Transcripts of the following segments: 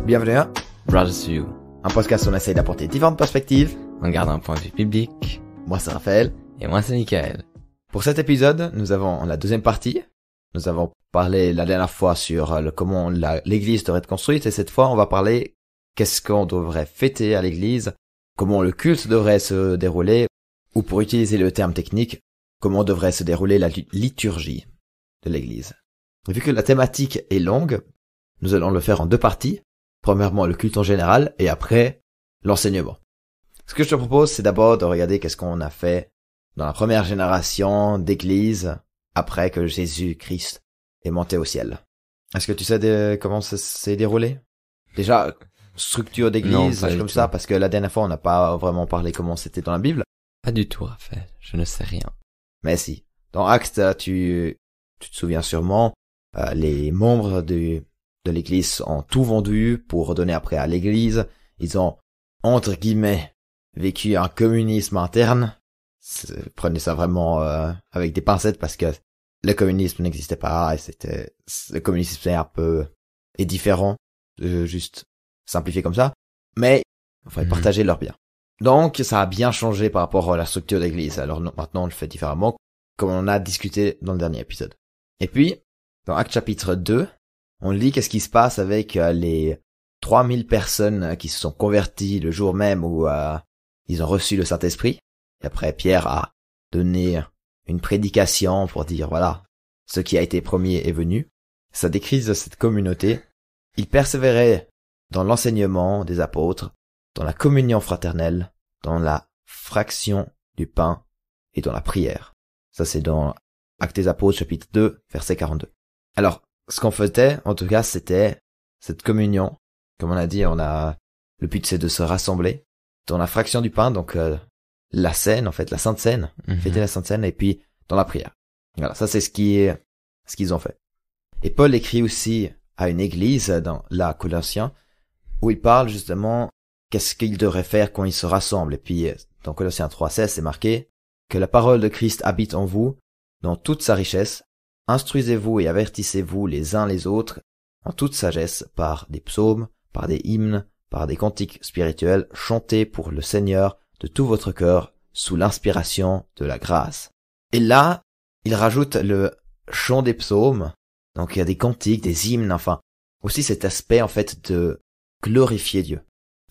Bienvenue à Brothers to You, un podcast où on essaye d'apporter différentes perspectives. en gardant un point de vue public. Moi c'est Raphaël. Et moi c'est Michael. Pour cet épisode, nous avons la deuxième partie. Nous avons parlé la dernière fois sur comment l'église devrait être construite, et cette fois on va parler qu'est-ce qu'on devrait fêter à l'église, comment le culte devrait se dérouler, ou pour utiliser le terme technique, comment devrait se dérouler la liturgie de l'église. Vu que la thématique est longue, nous allons le faire en deux parties. Premièrement, le culte en général, et après, l'enseignement. Ce que je te propose, c'est d'abord de regarder qu'est-ce qu'on a fait dans la première génération d'église après que Jésus-Christ est monté au ciel. Est-ce que tu sais comment ça s'est déroulé? Déjà, structure Non, d'église, pas du comme tout. ça, parce que la dernière fois, on n'a pas vraiment parlé comment c'était dans la Bible. Pas du tout, Raphaël. Je ne sais rien. Mais si. Dans Actes, tu te souviens sûrement, les membres de l'église ont tout vendu pour redonner après à l'église. Ils ont, entre guillemets, vécu un communisme interne. Prenez ça vraiment avec des pincettes parce que le communisme n'existait pas et le communisme est différent, juste simplifié comme ça. Mais il fallait partager leurs biens. Donc ça a bien changé par rapport à la structure d'église. Alors maintenant on le fait différemment, comme on a discuté dans le dernier épisode. Et puis, dans Actes chapitre 2, on lit qu'est-ce qui se passe avec les 3000 personnes qui se sont converties le jour même où ils ont reçu le Saint-Esprit. Et après, Pierre a donné une prédication pour dire, voilà, ce qui a été promis est venu. Ça décrit cette communauté. Ils persévéraient dans l'enseignement des apôtres, dans la communion fraternelle, dans la fraction du pain et dans la prière. Ça, c'est dans Actes des Apôtres, chapitre 2, verset 42. Alors, ce qu'on faisait, en tout cas, c'était cette communion. Comme on a dit, le but c'est de se rassembler dans la fraction du pain, donc la scène, en fait, la Sainte Seine, fêter la Sainte Seine, et puis dans la prière. Voilà, ça c'est ce qu'ils ont fait. Et Paul écrit aussi à une église dans la Colossiens, où il parle justement qu'est-ce qu'ils devraient faire quand ils se rassemblent. Et puis, dans Colossiens 3,16, c'est marqué que la parole de Christ habite en vous, dans toute sa richesse. Instruisez-vous et avertissez-vous les uns les autres en toute sagesse par des psaumes, par des hymnes, par des cantiques spirituels, chantés pour le Seigneur de tout votre cœur sous l'inspiration de la grâce. Et là, il rajoute le chant des psaumes. Donc il y a des cantiques, des hymnes, enfin, aussi cet aspect en fait de glorifier Dieu.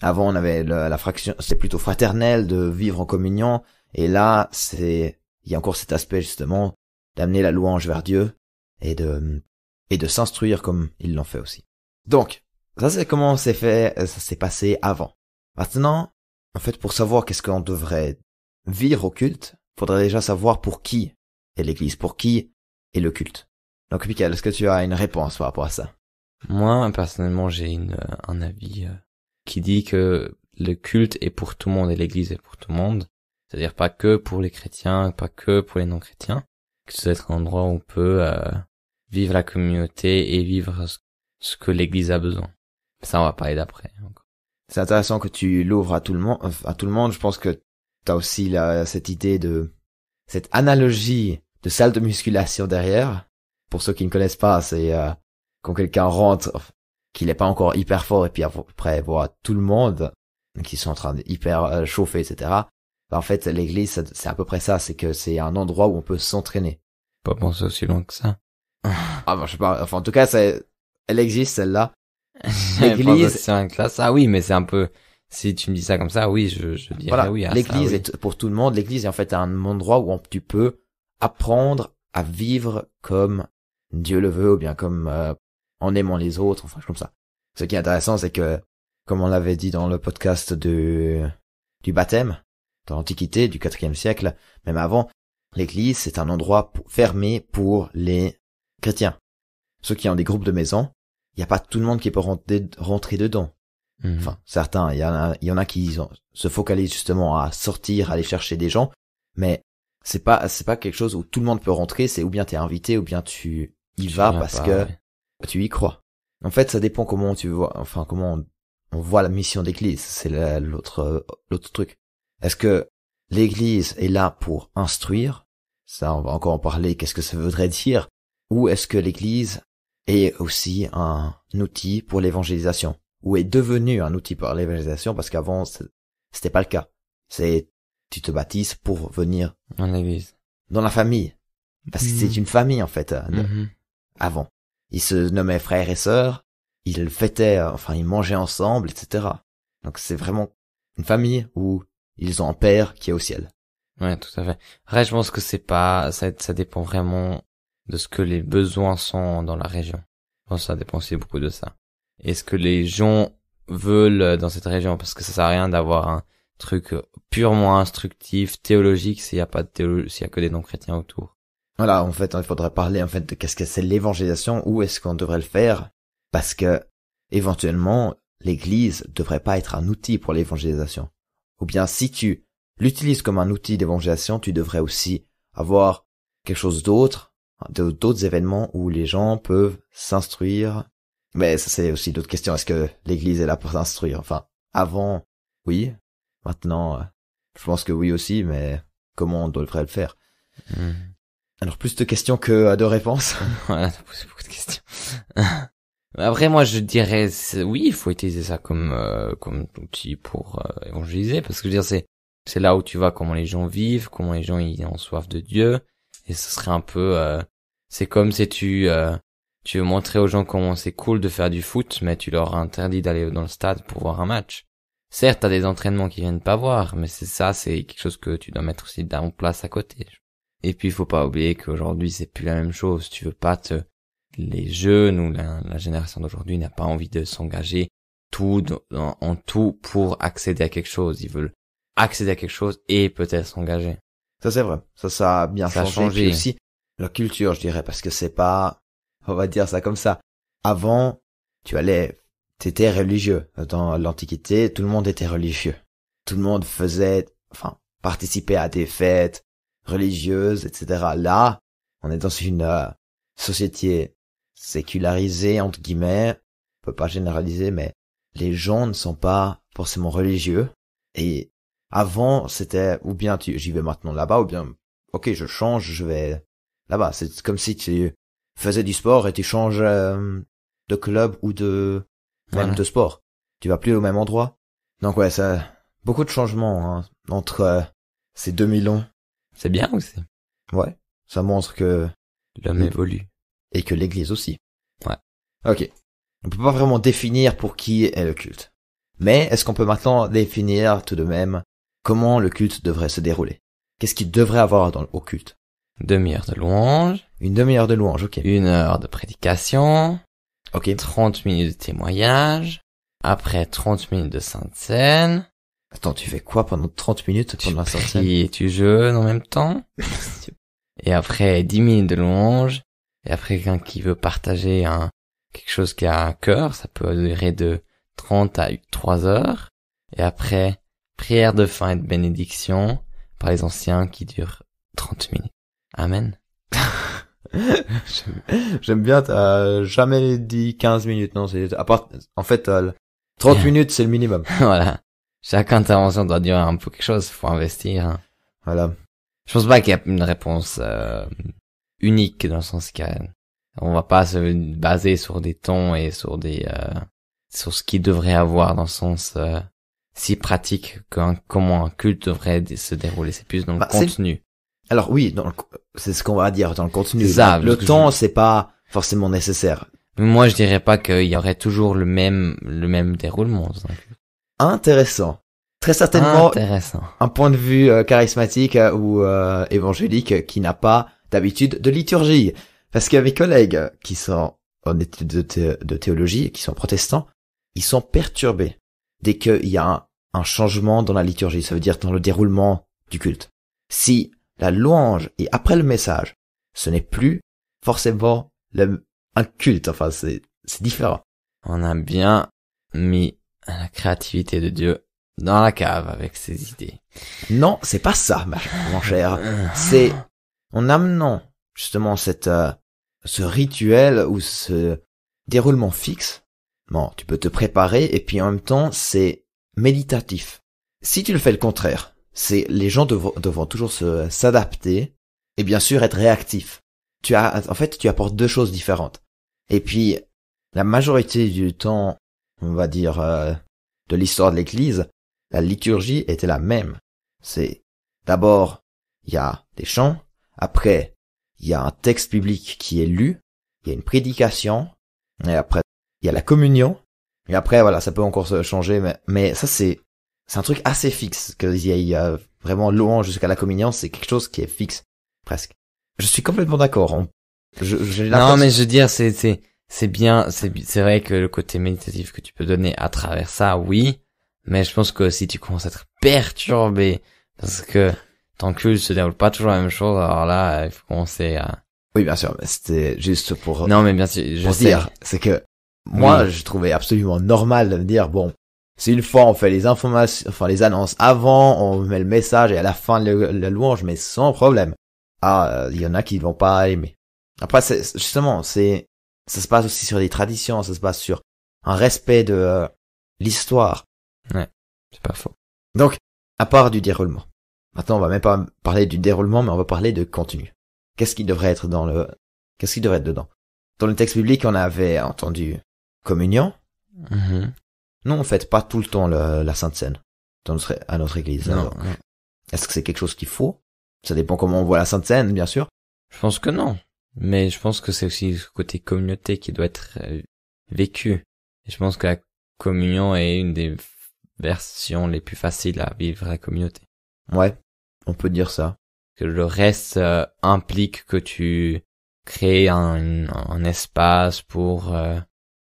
Avant on avait la fraction, c'était plutôt fraternel de vivre en communion, et là il y a encore cet aspect justement d'amener la louange vers Dieu et de s'instruire comme ils l'ont fait aussi. Donc, ça c'est comment ça s'est passé avant. Maintenant, en fait, pour savoir qu'est-ce qu'on devrait vivre au culte, faudrait déjà savoir pour qui est l'église, pour qui est le culte. Donc, Michael, est-ce que tu as une réponse par rapport à ça? Moi, personnellement, j'ai un avis qui dit que le culte est pour tout le monde et l'église est pour tout le monde. C'est-à-dire pas que pour les chrétiens, pas que pour les non-chrétiens. Que c'est être un endroit où on peut vivre la communauté et vivre ce que l'église a besoin. Ça, on va parler d'après. C'est intéressant que tu l'ouvres à tout le monde. Je pense que t'as aussi cette idée cette analogie de salle de musculation derrière. Pour ceux qui ne connaissent pas, c'est quand quelqu'un rentre, qu'il n'est pas encore hyper fort, et puis après voir tout le monde qui sont en train de hyper chauffer, etc. En fait, l'église, c'est à peu près ça, c'est que c'est un endroit où on peut s'entraîner. Pas penser aussi loin que ça. Je sais pas, enfin, en tout cas, elle existe, celle-là. L'église, c'est un classe. Ah oui, mais c'est un peu, si tu me dis ça comme ça, oui, je dirais voilà, oui à l'église ça, oui. est pour tout le monde. L'église est en fait un endroit où tu peux apprendre à vivre comme Dieu le veut, ou bien comme en aimant les autres, enfin comme ça. Ce qui est intéressant, c'est que, comme on l'avait dit dans le podcast du baptême, dans l'Antiquité, du 4e siècle, même avant, l'église, c'est un endroit fermé pour les chrétiens. Ceux qui ont des groupes de maisons, il n'y a pas tout le monde qui peut rentrer dedans. Enfin, certains, il y en a qui se focalisent justement à sortir, aller chercher des gens, mais c'est pas quelque chose où tout le monde peut rentrer, c'est ou bien t'es invité, ou bien tu y vas parce que tu y crois. En fait, ça dépend comment tu vois, enfin, comment on voit la mission d'église, c'est l'autre truc. Est-ce que l'église est là pour instruire? Ça, on va encore en parler, qu'est-ce que ça voudrait dire? Ou est-ce que l'église est aussi un outil pour l'évangélisation? ou est devenu un outil pour l'évangélisation, parce qu'avant, c'était pas le cas. Tu te baptises pour venir En église. dans la famille. Parce que c'est une famille, en fait, avant. Ils se nommaient frères et sœurs, ils fêtaient, ils mangeaient ensemble, etc. Donc c'est vraiment une famille où ils ont un père qui est au ciel. Ouais, tout à fait. Après, je pense que c'est pas, ça dépend vraiment de ce que les besoins sont dans la région. Je pense que ça dépend aussi beaucoup de ça. Et ce que les gens veulent dans cette région, parce que ça sert à rien d'avoir un truc purement instructif, théologique, s'il y a pas de s'il y a que des non-chrétiens autour. Voilà, en fait, il faudrait parler, en fait, de qu'est-ce que c'est l'évangélisation, où est-ce qu'on devrait le faire, parce que, éventuellement, l'église devrait pas être un outil pour l'évangélisation. Ou bien, si tu l'utilises comme un outil d'évangélisation, tu devrais aussi avoir quelque chose d'autre, d'autres événements où les gens peuvent s'instruire. Mais ça, c'est aussi d'autres questions. Est-ce que l'église est là pour s'instruire? Enfin, avant, oui. Maintenant, je pense que oui aussi, mais comment on devrait le faire? Alors, plus de questions que de réponses. Voilà, t'as posé beaucoup de questions. Après, moi, je dirais, oui, il faut utiliser ça comme outil pour évangéliser, parce que je veux dire, c'est là où tu vois comment les gens vivent, comment les gens ils ont soif de Dieu, et ce serait un peu, c'est comme si tu veux montrer aux gens comment c'est cool de faire du foot, mais tu leur interdis d'aller dans le stade pour voir un match. Certes, t'as des entraînements qu'ils viennent pas voir, mais c'est quelque chose que tu dois mettre aussi en place à côté. Et puis, il faut pas oublier qu'aujourd'hui, c'est plus la même chose. Tu veux pas les jeunes ou la génération d'aujourd'hui n'a pas envie de s'engager en tout pour accéder à quelque chose. Ils veulent accéder à quelque chose et peut-être s'engager. Ça, c'est vrai. Ça a bien Ça a changé. changé. Puis aussi, la culture, je dirais, parce que c'est pas, on va dire ça comme ça. Avant, t'étais religieux. Dans l'Antiquité, tout le monde était religieux. Tout le monde participait à des fêtes religieuses, etc. Là, on est dans une société sécularisée, entre guillemets. On peut pas généraliser, mais les gens ne sont pas forcément religieux. Et avant, c'était, ou bien j'y vais maintenant là-bas, ou bien, ok, je change, je vais là-bas. C'est comme si tu faisais du sport et tu changes de club ou même de sport. Tu vas plus au même endroit. Donc ouais, ça, beaucoup de changements entre ces 2000 ans. C'est bien aussi. Ouais, ça montre que l'homme évolue. Et que l'église aussi. Ouais. Ok. On peut pas vraiment définir pour qui est le culte. Mais est-ce qu'on peut maintenant définir tout de même comment le culte devrait se dérouler? Qu'est-ce qu'il devrait avoir au culte? Une demi-heure de louange. Une demi-heure de louange, ok. 1 heure de prédication. Ok. 30 minutes de témoignage. Après 30 minutes de Sainte Seine. Attends, tu fais quoi pendant 30 minutes pendant la Sainte Seine? Et tu jeûnes en même temps. Et après 10 minutes de louange. Et après quelqu'un qui veut partager quelque chose qui a à cœur, ça peut durer de 30 à 3 heures. Et après, prière de fin et de bénédiction par les anciens qui dure 30 minutes. Amen. J'aime bien, t'as jamais dit 15 minutes, non, en fait, 30 minutes, c'est le minimum. Voilà. Chaque intervention doit dire un peu quelque chose, faut investir. Voilà. Je pense pas qu'il y a une réponse unique dans le sens qu'on va pas se baser sur des tons et sur ce qu'il devrait avoir dans le sens si pratique comment un culte devrait se dérouler. C'est plus dans le contenu. Alors oui, c'est ce qu'on va dire dans le contenu. Ça, le temps, c'est pas forcément nécessaire. Moi, je dirais pas qu'il y aurait toujours le même déroulement dans un culte. Intéressant. Très certainement intéressant. Un point de vue charismatique ou évangélique qui n'a pas d'habitude de liturgie. Parce que mes collègues qui sont en études de théologie et qui sont protestants, ils sont perturbés dès qu'il y a un changement dans la liturgie, ça veut dire dans le déroulement du culte. Si la louange est après le message, ce n'est plus forcément un culte, enfin c'est différent. On a bien mis la créativité de Dieu dans la cave avec ses idées. Non, c'est pas ça, mon cher. C'est en amenant justement ce rituel ou ce déroulement fixe. Bon, tu peux te préparer et puis en même temps, c'est méditatif. Si tu le fais le contraire, c'est les gens devront toujours s'adapter et bien sûr être réactifs. Tu apportes deux choses différentes. Et puis, la majorité du temps, on va dire, de l'histoire de l'Église, la liturgie était la même. C'est, d'abord, il y a des chants, après, il y a un texte biblique qui est lu, il y a une prédication, et après, il y a la communion, et après, voilà, ça peut encore se changer, mais ça, c'est un truc assez fixe, qu'il y a vraiment louange jusqu'à la communion, c'est quelque chose qui est fixe, presque. Je suis complètement d'accord. Non, mais je veux dire, c'est bien, c'est vrai que le côté méditatif que tu peux donner à travers ça, oui, mais je pense que si tu commences à être perturbé, parce que ton culte se déroule pas toujours la même chose, alors là, il faut commencer à... Oui, bien sûr, mais c'était juste pour... Non, mais bien sûr, je sais. Dire, c'est que, moi, Oui. je trouvais absolument normal de me dire, bon, si une fois on fait les informations, enfin les annonces avant, on met le message et à la fin le louange, mais sans problème. Ah, il y en a qui vont pas aimer. Après, justement, ça se base aussi sur des traditions, ça se base sur un respect de l'histoire. Ouais, c'est pas faux. Donc, à part du déroulement. Maintenant, on va même pas parler du déroulement, mais on va parler de contenu. Qu'est-ce qui devrait être dedans? Dans le texte biblique, on avait entendu communion. Mhm. Non, on fait pas tout le temps la Sainte Seine à notre église. Non, Alors, non. est-ce que c'est quelque chose qu'il faut? Ça dépend comment on voit la Sainte Seine, bien sûr. Je pense que non. Mais je pense que c'est aussi le côté communauté qui doit être vécu. Et je pense que la communion est une des versions les plus faciles à vivre à la communauté. Ouais, on peut dire ça. Que le reste implique que tu crées un espace pour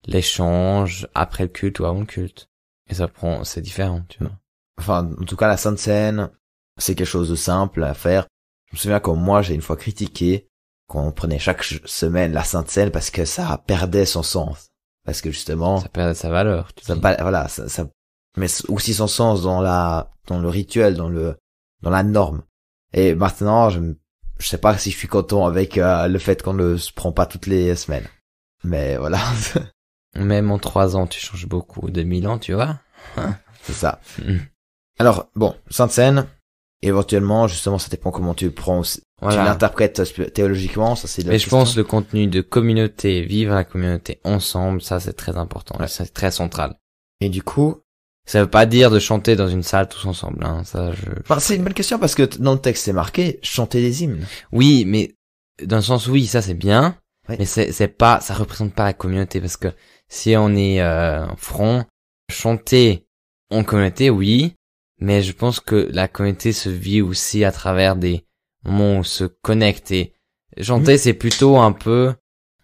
l'échange après le culte ou avant le culte. Et c'est différent, tu vois. Enfin, en tout cas, la Sainte Seine, c'est quelque chose de simple à faire. Je me souviens comme moi, j'ai une fois critiqué quand on prenait chaque semaine la Sainte Seine parce que ça perdait son sens. Parce que justement, Ça perd sa valeur, tu dis. voilà, ça mais aussi son sens dans le rituel, dans la norme. Et maintenant, je sais pas si je suis content avec le fait qu'on ne se prend pas toutes les semaines. Mais voilà. Même en 3 ans, tu changes beaucoup. 2000 ans, tu vois. C'est ça. Alors, bon, Sainte Seine, éventuellement, justement, ça dépend comment tu le prends aussi. Voilà. Tu l'interprètes théologiquement, ça c'est la Mais je question. pense le contenu de communauté, vivre la communauté ensemble, ça c'est très important. Ouais. C'est très central. Et du coup, Ça veut pas dire de chanter dans une salle tous ensemble, hein. Ça, enfin, c'est une bonne question parce que dans le texte c'est marqué chanter des hymnes. Oui, mais dans le sens oui, ça c'est bien, Oui. mais c'est pas, ça représente pas la communauté parce que si on est en front, chanter en communauté, oui, mais je pense que la communauté se vit aussi à travers des moments où on se connecte et chanter c'est plutôt un peu,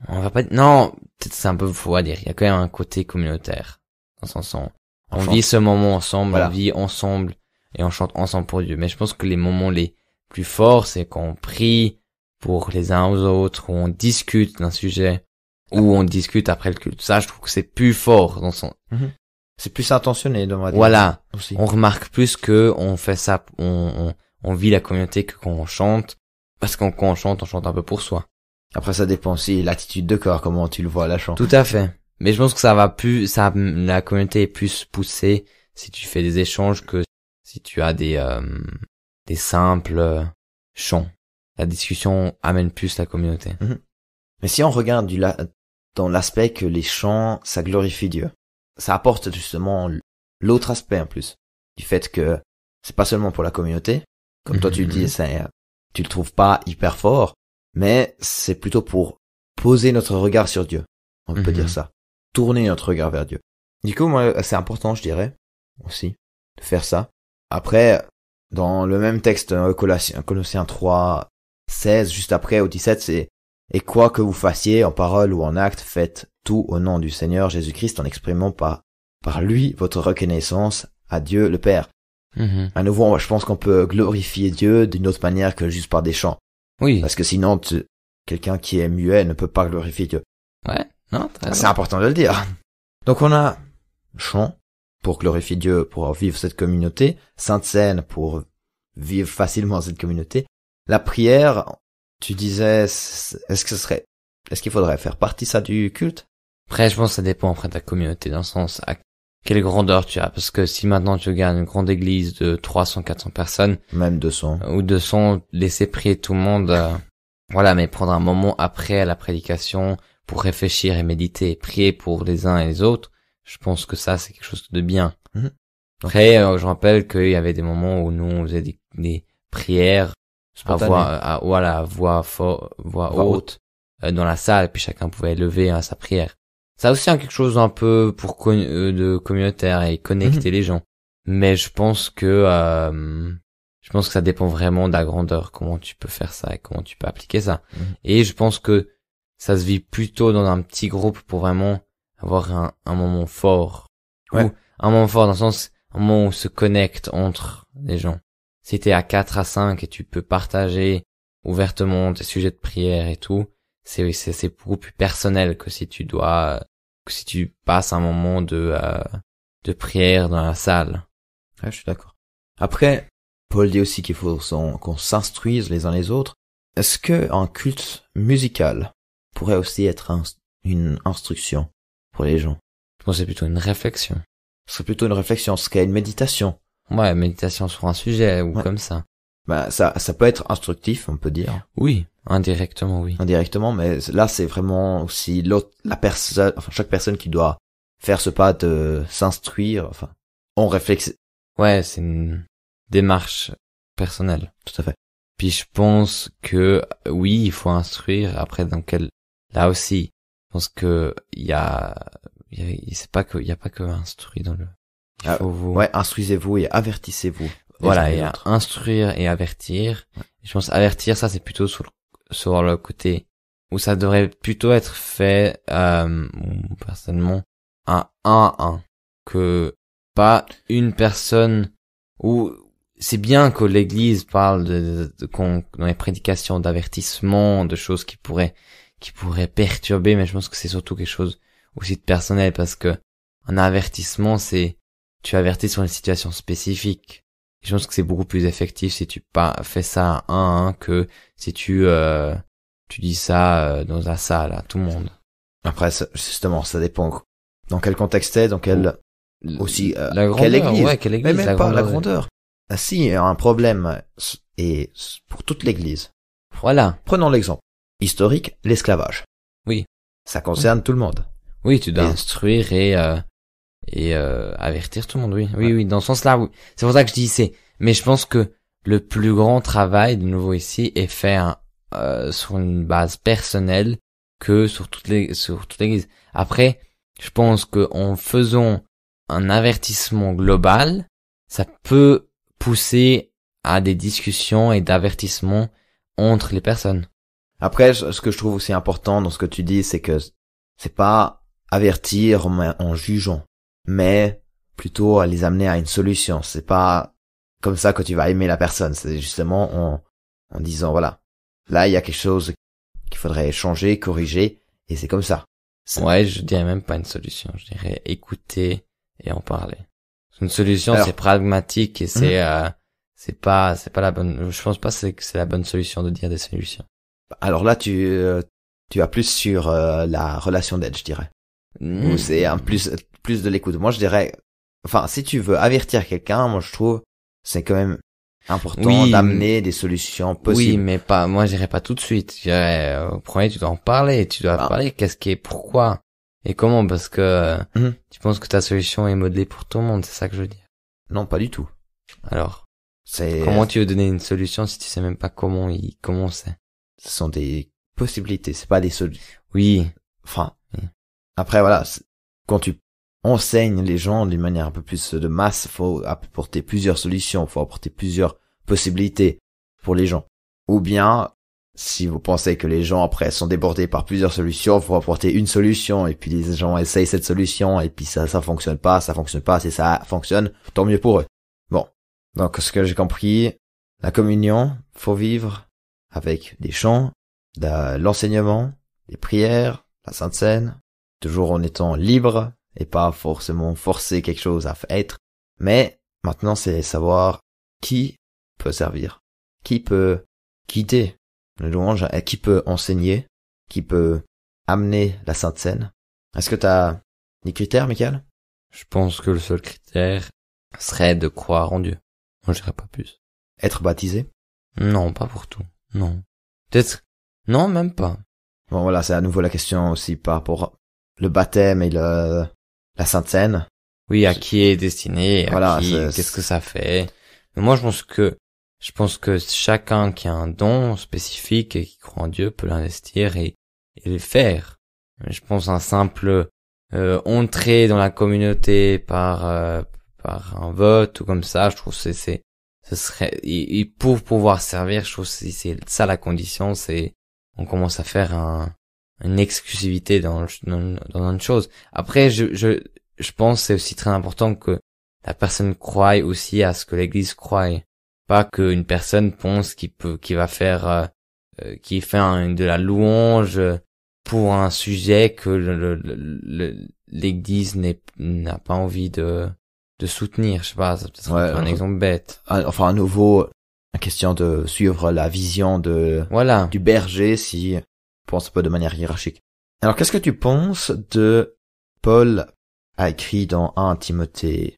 on va pas, non, peut-être c'est un peu faux à dire. Il y a quand même un côté communautaire dans le sens où on vit ce moment ensemble, Voilà. on vit ensemble et on chante ensemble pour Dieu. Mais je pense que les moments les plus forts, c'est quand on prie pour les uns aux autres, où on discute d'un sujet, où on discute après le culte. Ça, je trouve que c'est plus fort dans son... C'est plus intentionné, on va dire. Voilà. Aussi. On remarque plus que on fait ça, on vit la communauté que quand on chante. Parce que quand on chante un peu pour soi. Après, ça dépend aussi l'attitude de corps, comment tu le vois à la chant. Tout à fait. Mais je pense que la communauté est plus poussée si tu fais des échanges que si tu as des simples chants. La discussion amène plus la communauté. Mais si on regarde dans l'aspect que les chants, ça glorifie Dieu, ça apporte justement l'autre aspect en plus. Du fait que c'est pas seulement pour la communauté, comme toi tu le dis, tu le trouves pas hyper fort, mais c'est plutôt pour poser notre regard sur Dieu. On peut dire ça. Tourner notre regard vers Dieu. Du coup, moi, c'est important, je dirais, aussi, de faire ça. Après, dans le même texte, Colossiens 3, 16, juste après, au 17, c'est « Et quoi que vous fassiez, en parole ou en acte, faites tout au nom du Seigneur Jésus-Christ en exprimant par lui votre reconnaissance à Dieu le Père. » À nouveau, je pense qu'on peut glorifier Dieu d'une autre manière que juste par des chants. Oui. Parce que sinon, quelqu'un qui est muet ne peut pas glorifier Dieu. Ouais. Non, c'est important de le dire. Donc on a chant pour glorifier Dieu, pour vivre cette communauté, Sainte Seine pour vivre facilement cette communauté. La prière, tu disais, est-ce qu'il faudrait faire partie ça du culte? Après, je pense que ça dépend après de ta communauté, dans le sens à quelle grandeur tu as. Parce que si maintenant tu regardes une grande église de 300, 400 personnes. Même 200. Ou 200, laisser prier tout le monde, voilà, mais prendre un moment après la prédication pour réfléchir et méditer et prier pour les uns et les autres, je pense que ça, c'est quelque chose de bien. Mhm. Après, je rappelle qu'il y avait des moments où nous, on faisait des prières Spontané. voix haute, dans la salle, puis chacun pouvait élever sa prière. Ça aussi, quelque chose un peu de communautaire et connecter les gens. Mais je pense que ça dépend vraiment de la grandeur, comment tu peux faire ça et comment tu peux appliquer ça. Et je pense que ça se vit plutôt dans un petit groupe pour vraiment avoir un moment fort. Ouais. Ou un moment fort dans le sens, un moment où on se connecte entre les gens. Si t'es à 4 à 5 et tu peux partager ouvertement tes sujets de prière et tout, c'est beaucoup plus personnel que si tu passes un moment de prière dans la salle. Ouais, je suis d'accord. Après, Paul dit aussi qu'il faut qu'on s'instruise les uns les autres. Est-ce que un culte musical pourrait aussi être une instruction pour les gens? Je pense que c'est plutôt une réflexion. Ce serait plutôt une réflexion, ce qu'est une méditation. Ouais, méditation sur un sujet ou Ouais. comme ça. Bah, ça peut être instructif, on peut dire. Oui, indirectement, oui. Indirectement, mais là, c'est vraiment aussi chaque personne qui doit faire ce pas de s'instruire, on réfléchit. Ouais, c'est une démarche personnelle. Tout à fait. Puis je pense que oui, il faut instruire. Après, là aussi, je pense que c'est pas que, il y a pas que instruire dans le. Ouais, instruisez-vous et avertissez-vous. Voilà, il y a instruire et avertir. Ouais. Je pense avertir, ça c'est plutôt sur le côté où ça devrait plutôt être fait personnellement un 1-1, que pas une personne. Où c'est bien que l'Église parle dans les prédications d'avertissement, de choses qui pourraient perturber, mais je pense que c'est surtout quelque chose aussi de personnel, parce que un avertissement, c'est tu avertis sur une situation spécifique. Et je pense que c'est beaucoup plus effectif si tu fais ça à 1-1 que si tu dis ça dans la salle à tout le monde. Après, justement, ça dépend dans quel contexte c'est, dans quel aussi la grandeur, quelle église. ouais, quelle église, mais même pas la grandeur. Si il y a un problème et pour toute l'église. Voilà. Prenons l'exemple historique, l'esclavage. Oui. Ça concerne tout le monde. Oui, tu dois instruire et avertir tout le monde, oui. Oui, oui, dans ce sens-là, oui. C'est pour ça que je dis mais je pense que le plus grand travail, de nouveau ici, est fait sur une base personnelle que sur toute l'église. Après, je pense que en faisant un avertissement global, ça peut pousser à des discussions et d'avertissements entre les personnes. Après, ce que je trouve aussi important dans ce que tu dis, c'est que c'est pas avertir en jugeant, mais plutôt à les amener à une solution. C'est pas comme ça que tu vas aimer la personne. C'est justement en disant, voilà, là, il y a quelque chose qu'il faudrait changer, corriger, et c'est comme ça. Ouais, je dirais même pas une solution. Je dirais écouter et en parler. Une solution, c'est pragmatique et c'est pas la bonne, je pense pas que c'est la bonne solution de dire des solutions. Alors là, tu vas plus sur la relation d'aide, je dirais. Ou c'est un plus de l'écoute. Moi, je dirais, si tu veux avertir quelqu'un, moi, je trouve, c'est quand même important d'amener des solutions possibles. Oui, mais moi, je dirais pas tout de suite. Je dirais, au premier, tu dois en parler. Tu dois parler pourquoi et comment, parce que tu penses que ta solution est modelée pour tout le monde. C'est ça que je veux dire. Non, pas du tout. Alors, comment tu veux donner une solution si tu sais même pas comment c'est? Ce sont des possibilités, c'est pas des solutions. Oui. Après, voilà, quand tu enseignes les gens d'une manière un peu plus de masse, faut apporter plusieurs solutions, faut apporter plusieurs possibilités pour les gens. Ou bien, si vous pensez que les gens après sont débordés par plusieurs solutions, faut apporter une solution, et puis les gens essayent cette solution, et puis ça fonctionne pas, si ça fonctionne, tant mieux pour eux. Bon. Donc, ce que j'ai compris, la communion, faut vivre avec des chants, de l'enseignement, des prières, la Sainte Seine, toujours en étant libre et pas forcément forcer quelque chose à être. Mais maintenant, c'est savoir qui peut servir, qui peut guider le louange, qui peut enseigner, qui peut amener la Sainte Seine. Est-ce que t'as des critères, Michael? Je pense que le seul critère serait de croire en Dieu. Moi, je dirais pas plus. Être baptisé? Non, pas pour tout. Non. Peut-être. Non, même pas. Bon, voilà, c'est à nouveau la question aussi par rapport le baptême et la Sainte Seine. Oui, à qui est destiné, Voilà, qu'est-ce que ça fait. Mais moi, je pense que chacun qui a un don spécifique et qui croit en Dieu peut l'investir et le faire. Je pense un simple entrer dans la communauté par un vote ou comme ça, je trouve ce serait et pour pouvoir servir, je trouve que c'est ça la condition, c'est on commence à faire une exclusivité dans une chose. Après je pense que c'est aussi très important que la personne croie aussi à ce que l'église croit. Pas qu'une personne pense qui va faire, qui fait de la louange pour un sujet que l'église n'a pas envie de soutenir. Je sais pas, c'est peut-être un exemple bête. Enfin, à nouveau, la question de suivre la vision du berger si on pense pas de manière hiérarchique. Alors, qu'est-ce que tu penses de Paul a écrit dans 1 Timothée,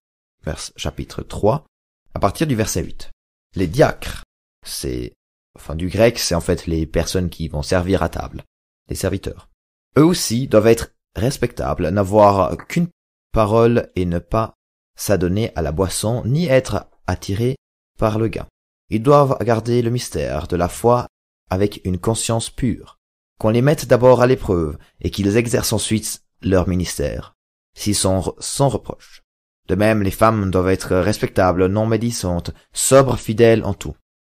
chapitre 3, à partir du verset 8. Les diacres, du grec, c'est en fait les personnes qui vont servir à table, les serviteurs. Eux aussi doivent être respectables, n'avoir qu'une parole et ne pas s'adonner à la boisson, ni être attirés par le gain. Ils doivent garder le mystère de la foi avec une conscience pure, qu'on les mette d'abord à l'épreuve et qu'ils exercent ensuite leur ministère, s'ils sont sans reproche. De même, les femmes doivent être respectables, non médisantes, sobres, fidèles en tout.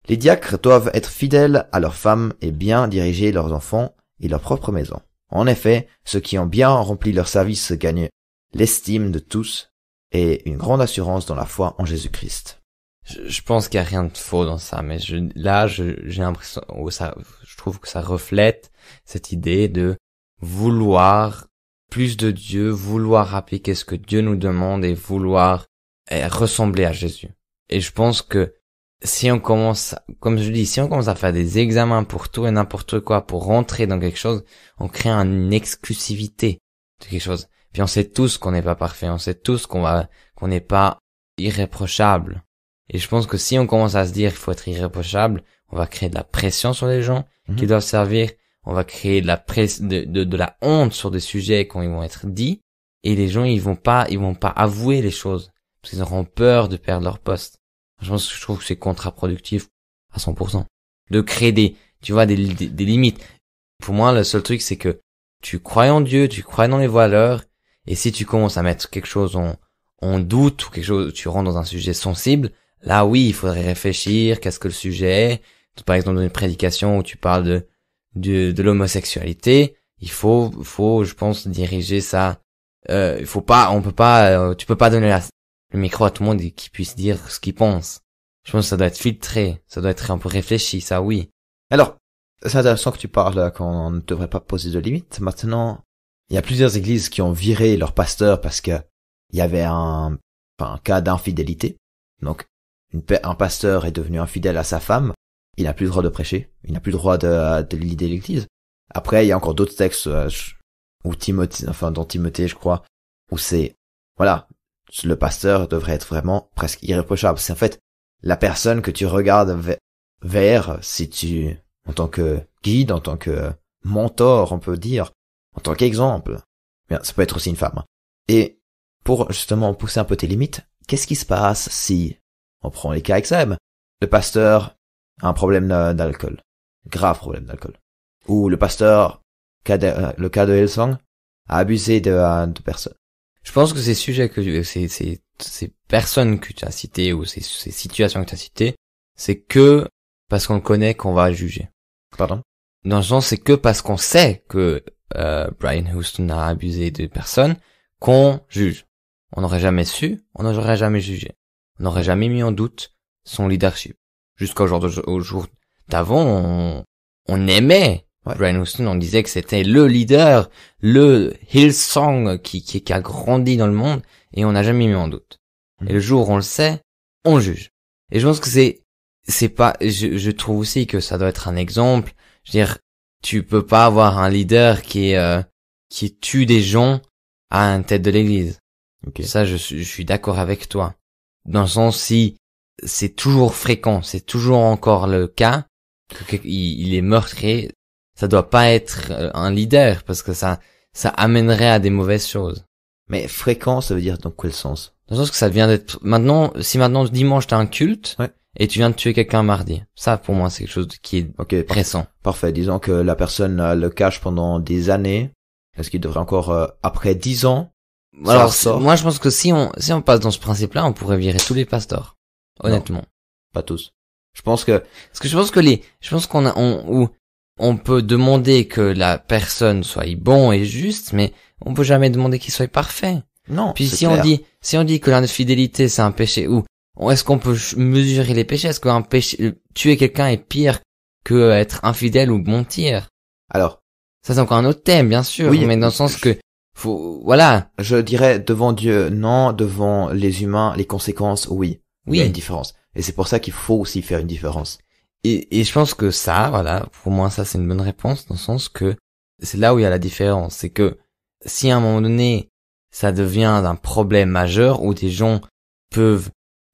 Les diacres doivent être fidèles à leurs femmes et bien diriger leurs enfants et leur propre maison. En effet, ceux qui ont bien rempli leur service gagnent l'estime de tous et une grande assurance dans la foi en Jésus-Christ. Je pense qu'il y a rien de faux dans ça, mais j'ai l'impression, je trouve que ça reflète cette idée de vouloir plus de Dieu, vouloir appliquer ce que Dieu nous demande et vouloir ressembler à Jésus. Et je pense que si on commence à faire des examens pour tout et n'importe quoi, pour rentrer dans quelque chose, on crée une exclusivité de quelque chose. Puis on sait tous qu'on n'est pas parfait, on sait tous qu'on n'est pas irréprochable. Et je pense que si on commence à se dire qu'il faut être irréprochable, on va créer de la pression sur les gens qui doivent servir. On va créer de la honte sur des sujets quand ils vont être dits, et les gens ils vont pas avouer les choses parce qu'ils auront peur de perdre leur poste. Je trouve que c'est contre-productif à 100%. De créer des limites. Pour moi, le seul truc c'est que tu crois en Dieu, tu crois dans les valeurs, et si tu commences à mettre quelque chose en doute ou quelque chose, tu rentres dans un sujet sensible, là oui, il faudrait réfléchir, qu'est-ce que le sujet est. Par exemple, dans une prédication où tu parles de l'homosexualité, il faut, je pense, diriger ça. Tu peux pas donner le micro à tout le monde et qu'il puisse dire ce qu'il pense. Je pense que ça doit être filtré, ça doit être un peu réfléchi, ça oui. Alors, c'est intéressant que tu parles qu'on ne devrait pas poser de limites. Maintenant, il y a plusieurs églises qui ont viré leur pasteur parce que il y avait un cas d'infidélité. Donc, un pasteur est devenu infidèle à sa femme. Il n'a plus le droit de prêcher, il n'a plus le droit de l'idée de l'église. Après, il y a encore d'autres textes dans Timothée, je crois, où le pasteur devrait être vraiment presque irréprochable. C'est en fait la personne que tu regardes vers, en tant que guide, en tant que mentor, on peut dire, en tant qu'exemple. Bien, ça peut être aussi une femme. Et pour justement pousser un peu tes limites, qu'est-ce qui se passe si on prend les cas extrêmes? Le pasteur un problème d'alcool. Grave problème d'alcool. Ou le pasteur, le cas de Hillsong, a abusé de personnes. Je pense que ces sujets ces personnes que tu as citées ou ces situations que tu as citées, c'est que parce qu'on connaît qu'on va juger. Pardon? Dans le sens, c'est que parce qu'on sait que Brian Houston a abusé de personnes qu'on juge. On n'aurait jamais su, on n'aurait jamais jugé. On n'aurait jamais mis en doute son leadership. Jusqu'au jour d'avant, on aimait Brian Houston, on disait que c'était le leader, le Hillsong qui a grandi dans le monde, et on n'a jamais mis en doute. Et le jour où on le sait, on juge. Et je pense que c'est pas, je trouve aussi que ça doit être un exemple. Je veux dire, tu peux pas avoir un leader qui tue des gens à une tête de l'église. Okay. Ça, je suis d'accord avec toi. Dans le sens si c'est toujours fréquent, c'est toujours encore le cas, il est meurtrier, ça doit pas être un leader, parce que ça amènerait à des mauvaises choses. Mais fréquent, ça veut dire dans quel sens? Dans le sens que ça vient d'être, si maintenant dimanche t'as un culte, Ouais. et tu viens de tuer quelqu'un mardi. Ça, pour moi, c'est quelque chose qui est Ok, récent. parfait. Disons que la personne le cache pendant des années. Est-ce qu'il devrait encore, après 10 ans, ça Alors, ressort? moi, je pense que si on passe dans ce principe-là, on pourrait virer tous les pasteurs. Honnêtement. Pas tous. Je pense que, Parce que je pense on peut demander que la personne soit bon et juste, mais on peut jamais demander qu'il soit parfait. non. Puis c'est si clair. on dit que l'infidélité c'est un péché, ou est-ce qu'on peut mesurer les péchés? Est-ce qu'un péché, tuer quelqu'un est pire que être infidèle ou mentir? Alors, Ça c'est encore un autre thème, bien sûr, Oui. mais dans le sens que voilà. je dirais devant Dieu, non, devant les humains, les conséquences, oui. Il y a Oui. une différence. Et c'est pour ça qu'il faut aussi faire une différence. Et je pense que ça, voilà, pour moi ça c'est une bonne réponse dans le sens que c'est là où il y a la différence, c'est que si à un moment donné ça devient un problème majeur où des gens peuvent,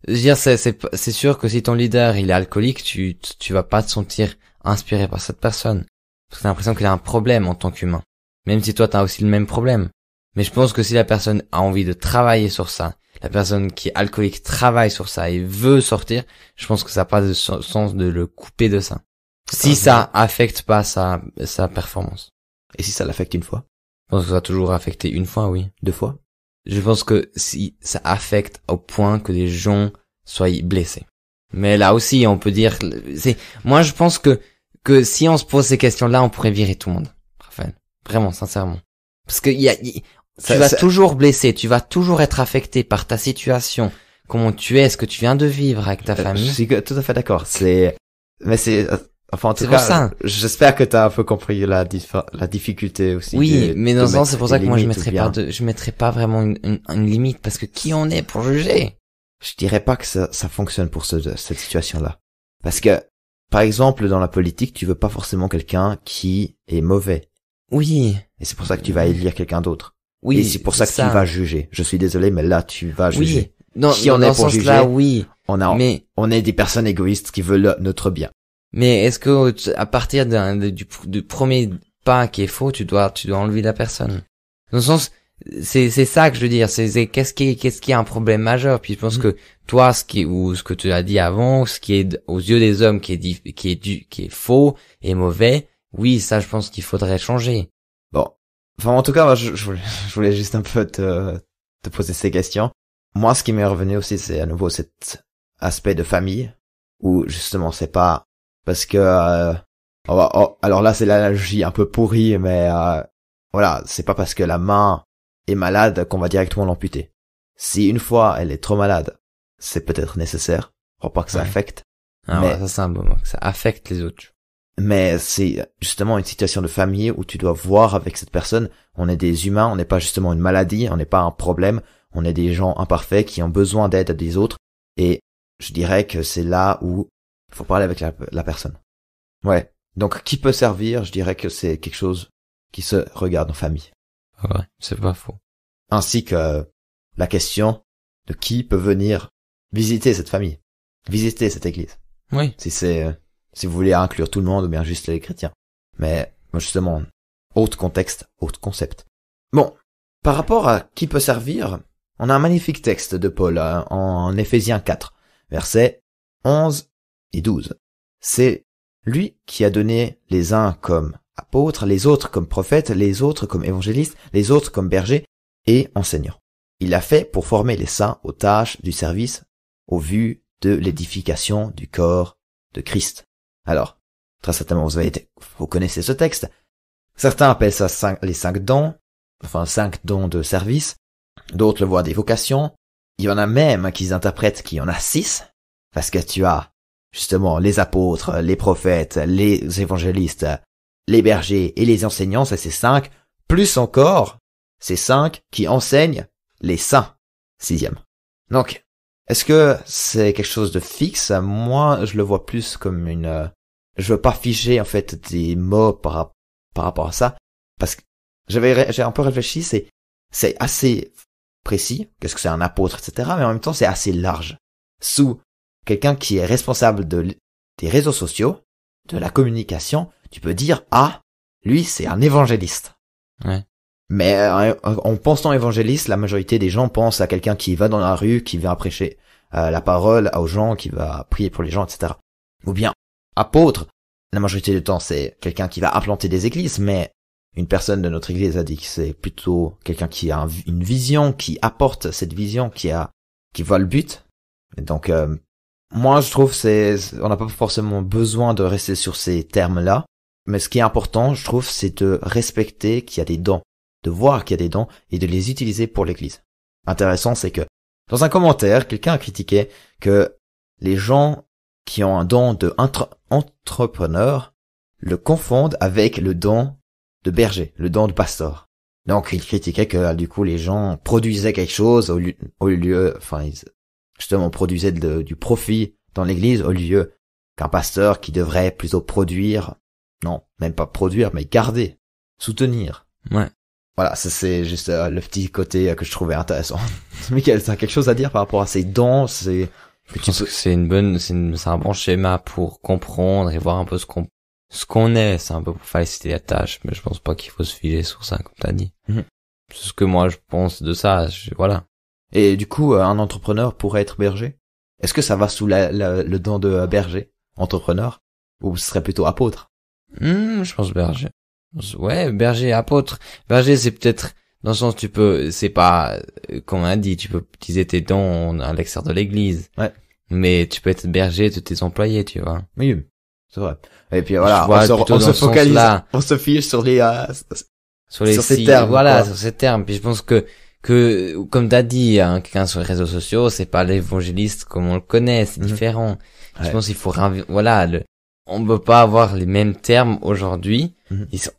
je veux dire c'est sûr que si ton leader il est alcoolique, tu vas pas te sentir inspiré par cette personne parce que t'as l'impression qu'il a un problème en tant qu'humain, même si toi t'as aussi le même problème. Mais je pense que si la personne a envie de travailler sur ça, la personne qui est alcoolique travaille sur ça et veut sortir, je pense que ça n'a pas de sens de le couper de ça. Si ça affecte pas sa performance. Et si ça l'affecte une fois? Je pense que ça va toujours affecter une fois, oui. 2 fois? Je pense que si ça affecte au point que les gens soient blessés. Mais là aussi, on peut dire, moi je pense que si on se pose ces questions-là, on pourrait virer tout le monde. Raphaël. Vraiment, sincèrement. Parce que tu vas toujours blesser, tu vas toujours être affecté par ta situation, comment tu es, ce que tu viens de vivre avec ta famille. Je suis tout à fait d'accord. Enfin, en tout C'est cas, pour ça. j'espère que t'as un peu compris la difficulté aussi. Oui, mais dans de ce sens, c'est mettre pour ça des que moi je limites mettrais pas vraiment une limite, parce que qui on est pour juger? Je dirais pas que ça fonctionne pour cette situation-là. Parce que, par exemple, dans la politique, tu veux pas forcément quelqu'un qui est mauvais. Oui. Et c'est pour ça que tu vas élire quelqu'un d'autre. Oui. Et c'est pour ça que tu vas juger. Je suis désolé, mais là, tu vas juger. Oui. Non, Si on dans est ce pour sens-là, juger, oui. on est des personnes égoïstes qui veulent notre bien. Mais est-ce que à partir du premier pas qui est faux, tu dois enlever la personne? Dans le sens, c'est ça que je veux dire. C'est qu'est-ce qui est un problème majeur? Puis je pense que toi, ce que tu as dit avant, ce qui est aux yeux des hommes qui est faux et mauvais, oui, ça, je pense qu'il faudrait changer. Bon. Enfin, en tout cas, moi, je voulais juste un peu te poser ces questions. Moi, ce qui m'est revenu aussi, c'est à nouveau cet aspect de famille, où justement, c'est pas parce que alors là, c'est l'analogie un peu pourrie, mais voilà, c'est pas parce que la main est malade qu'on va directement l'amputer. Si une fois elle est trop malade, c'est peut-être nécessaire. Je crois pas que ça affecte. Ah mais ouais, ça c'est un bon mot, que ça affecte les autres. Mais c'est justement une situation de famille où tu dois voir avec cette personne, on est des humains, on n'est pas justement une maladie, on n'est pas un problème, on est des gens imparfaits qui ont besoin d'aide des autres. Et je dirais que c'est là où il faut parler avec la personne. Ouais. Donc, qui peut servir, je dirais que c'est quelque chose qui se regarde en famille. Ouais, c'est pas faux. Ainsi que la question de qui peut venir visiter cette famille, visiter cette église. Oui. Si vous voulez inclure tout le monde ou bien juste les chrétiens. Mais, justement, autre contexte, autre concept. Bon. Par rapport à qui peut servir, on a un magnifique texte de Paul en Éphésiens 4, versets 11 et 12. C'est lui qui a donné les uns comme apôtres, les autres comme prophètes, les autres comme évangélistes, les autres comme bergers et enseignants. Il l'a fait pour former les saints aux tâches du service au vu de l'édification du corps de Christ. Alors, très certainement, vous connaissez ce texte. Certains appellent ça les 5 dons, enfin 5 dons de service. D'autres le voient des vocations. Il y en a même qui interprètent qu'il y en a 6, parce que tu as justement les apôtres, les prophètes, les évangélistes, les bergers et les enseignants, ça c'est 5, plus encore ces 5 qui enseignent les saints, 6e. Donc, est-ce que c'est quelque chose de fixe? Moi, je le vois plus comme je veux pas figer en fait des mots par rapport à ça, parce que j'ai un peu réfléchi, c'est assez précis, qu'est-ce que c'est un apôtre, etc., mais en même temps c'est assez large. Sous quelqu'un qui est responsable des réseaux sociaux, de la communication, tu peux dire, ah, lui c'est un évangéliste. Ouais. Mais en pensant évangéliste, la majorité des gens pensent à quelqu'un qui va dans la rue, qui vient prêcher la parole aux gens, qui va prier pour les gens, etc. Ou bien apôtre, la majorité du temps c'est quelqu'un qui va implanter des églises, mais une personne de notre église a dit que c'est plutôt quelqu'un qui a une vision, qui apporte cette vision, qui voit le but. Et donc moi je trouve on n'a pas forcément besoin de rester sur ces termes-là, mais ce qui est important, je trouve, c'est de respecter qu'il y a des dons, de voir qu'il y a des dons et de les utiliser pour l'église. Intéressant, c'est que dans un commentaire, quelqu'un a critiqué que les gens qui ont un don de entrepreneur le confondent avec le don de berger, le don de pasteur. Donc il critiquait que du coup les gens produisaient quelque chose justement produisaient du profit dans l'église au lieu qu'un pasteur qui devrait plutôt produire, non, même pas produire, mais garder, soutenir. Ouais. Voilà, ça c'est juste le petit côté que je trouvais intéressant. Michael, t'as quelque chose à dire par rapport à ces dons, Je pense que c'est un bon schéma pour comprendre et voir un peu ce qu'on est. C'est un peu pour faciliter la tâche, mais je pense pas qu'il faut se figer sur ça, comme t'as dit. Mm-hmm. C'est ce que moi je pense de ça, voilà. Et du coup, un entrepreneur pourrait être berger? Est-ce que ça va sous le don de berger, entrepreneur? Ou ce serait plutôt apôtre? Je pense berger. Ouais, berger, apôtre. Berger, c'est peut-être, dans le sens, c'est pas, comme on a dit, tu peux utiliser tes dons à l'extérieur de l'église. Ouais. Mais tu peux être berger de tes employés, tu vois. Oui, c'est vrai. Et puis voilà, on se focalise, on se fiche sur les, sur ces termes, voilà, sur ces termes. Puis je pense que comme t'as dit, hein, quelqu'un sur les réseaux sociaux, c'est pas l'évangéliste comme on le connaît, c'est différent. Ouais. Je pense qu'il faut, on peut pas avoir les mêmes termes aujourd'hui.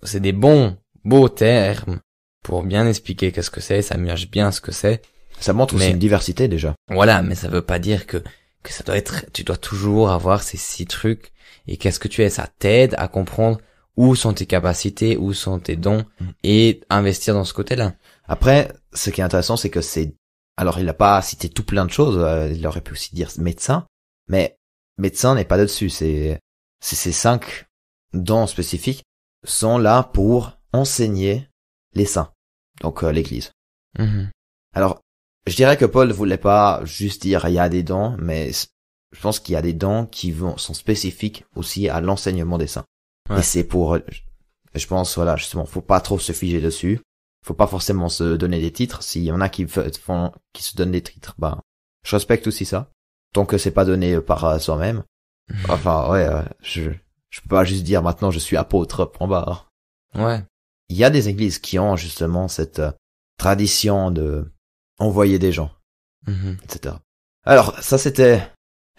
C'est des beaux termes pour bien expliquer qu'est-ce que c'est, ça image bien ce que c'est. Ça montre aussi une diversité déjà. Voilà, mais ça veut pas dire que ça doit être, tu dois toujours avoir ces 6 trucs et qu'est-ce que tu es, ça t'aide à comprendre où sont tes capacités, où sont tes dons et investir dans ce côté-là. Après, ce qui est intéressant, c'est que alors il a pas cité tout plein de choses, il aurait pu aussi dire médecin, mais médecin n'est pas là-dessus, c'est ces 5 dons spécifiques sont là pour enseigner les saints, donc l'église. Alors, je dirais que Paul voulait pas juste dire il y a des dons, mais je pense qu'il y a des dons qui sont spécifiques aussi à l'enseignement des saints. Ouais. Et c'est pour, je pense, voilà, justement, faut pas trop se figer dessus. Faut pas forcément se donner des titres. S'il y en a qui se donnent des titres, je respecte aussi ça. Tant que c'est pas donné par soi-même. Enfin, ouais, je peux pas juste dire maintenant je suis apôtre, point barre. Ouais. Il y a des églises qui ont justement cette tradition de envoyer des gens, etc. Alors, ça c'était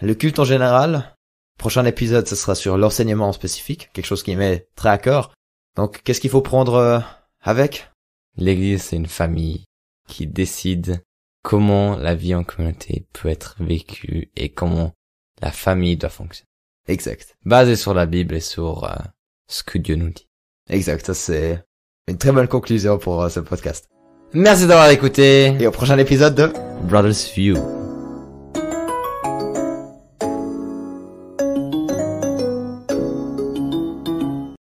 le culte en général. Prochain épisode, ce sera sur l'enseignement spécifique, quelque chose qui m'est très à cœur. Donc, qu'est-ce qu'il faut prendre avec? L'église, c'est une famille qui décide comment la vie en communauté peut être vécue et comment la famille doit fonctionner. Exact. Basé sur la Bible et sur ce que Dieu nous dit. Exact, ça c'est une très bonne conclusion pour ce podcast. Merci d'avoir écouté. Et au prochain épisode de Brothers View.